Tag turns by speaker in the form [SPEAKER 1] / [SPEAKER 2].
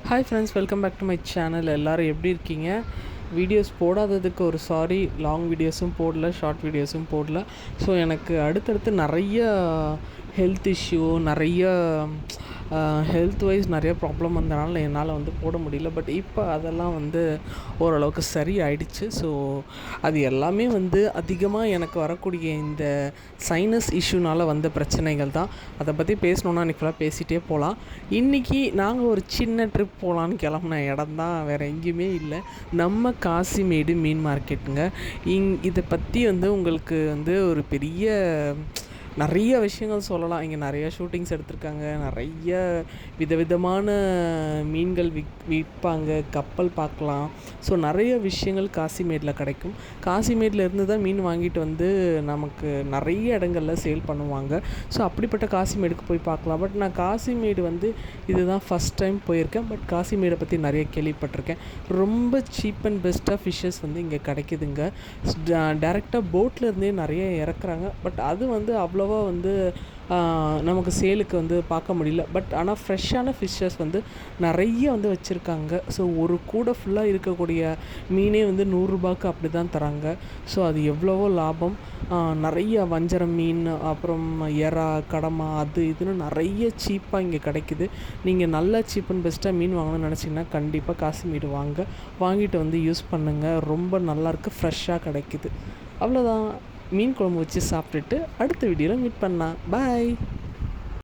[SPEAKER 1] Hi friends, welcome back to my channel. எல்லோரும் எப்படி இருக்கீங்க? வீடியோஸ் போடாததுக்கு ஒரு சாரி. லாங் வீடியோஸும் போடல, ஷார்ட் வீடியோஸும் போடல. ஸோ எனக்கு அடுத்தடுத்து நிறைய ஹெல்த் இஷ்யூ, நிறைய ஹெல்த் வைஸ் நிறைய ப்ராப்ளம் வந்தனால என்னால் போட முடியல. பட் இப்போ அதெல்லாம் ஓரளவுக்கு சரி ஆயிடுச்சு. ஸோ அது எல்லாமே அதிகமாக எனக்கு வரக்கூடிய இந்த சைனஸ் இஷ்யூனால் வந்த பிரச்சனைகள் தான். அதை பற்றி பேசணுன்னா இன்றைக்கி ஃபுல்லாக பேசிகிட்டே போகலாம். இன்றைக்கி நாங்கள் ஒரு சின்ன ட்ரிப் போகலான்னு கிளம்புன இடம் தான், வேறு எங்கேயுமே இல்லை, நம்ம காசிமேடு மீன் மார்க்கெட்டுங்க. இதை பற்றி உங்களுக்கு ஒரு பெரிய நிறைய விஷயங்கள் சொல்லலாம். இங்கே நிறைய ஷூட்டிங்ஸ் எடுத்திருக்காங்க, நிறைய விதவிதமான மீன்கள் விற்பாங்க, கப்பல் பார்க்கலாம். ஸோ நிறைய விஷயங்கள் காசிமேடில் கிடைக்கும். காசிமேடில் இருந்து தான் மீன் வாங்கிட்டு நமக்கு நிறைய இடங்களில் சேல் பண்ணுவாங்க. ஸோ அப்படிப்பட்ட காசிமேடுக்கு போய் பார்க்கலாம். பட் நான் காசிமேடு இதுதான் ஃபஸ்ட் டைம் போயிருக்கேன். பட் காசிமேடை பற்றி நிறைய கேள்விப்பட்டிருக்கேன். ரொம்ப சீப் அண்ட் பெஸ்ட்டாக ஃபிஷ்ஷஸ் இங்கே கிடைக்குதுங்க. டேரெக்டாக போட்டில் இருந்தே நிறைய இறக்குறாங்க. பட் அது அவ்வளோவா நமக்கு சேலுக்கு பார்க்க முடியல. பட் ஆனால் ஃப்ரெஷ்ஷான ஃபிஷ்ஷஸ் நிறைய வச்சுருக்காங்க. ஸோ ஒரு கூடை ஃபுல்லாக இருக்கக்கூடிய மீனே 100 ரூபாய்க்கு அப்படி தான் தராங்க. ஸோ அது எவ்வளவோ லாபம். நிறைய வஞ்சரம் மீன், அப்புறம் எறா, கடமா, அது இதுன்னு நிறைய சீப்பாக இங்கே கிடைக்குது. நீங்கள் நல்லா சீப் அண்ட் பெஸ்ட்டாக மீன் வாங்கணும்னு நினச்சிங்கன்னா கண்டிப்பாக காசிமேடு வாங்கிட்டு யூஸ் பண்ணுங்கள். ரொம்ப நல்லாயிருக்கு, ஃப்ரெஷ்ஷாக கிடைக்குது. அவ்வளோதான். மீன் குழம்பு வச்சு சாப்பிட்டுட்டு அடுத்த வீடியோவில் மீட் பண்ணலாம். பாய்.